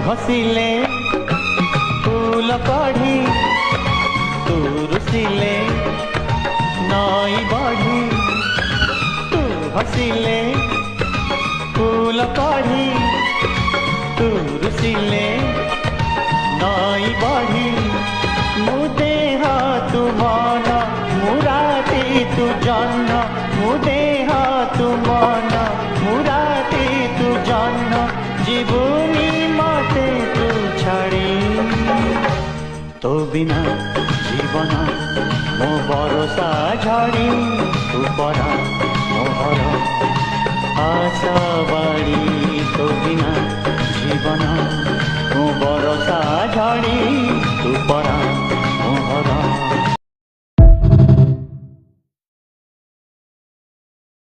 हसिले फूल कढ़ी तू रुसिले नई बढ़ी तू हसिले फूल कढ़ी तू रुसिले नई बढ़ी मु देह तू मन मुराती तू जन्न मु देह तू मन मुराती तू जन्न जीवनी मते तू छाड़ी तो बिना जीवन मो भरोसा झाड़ी तू परा मोहर आशा बाड़ी।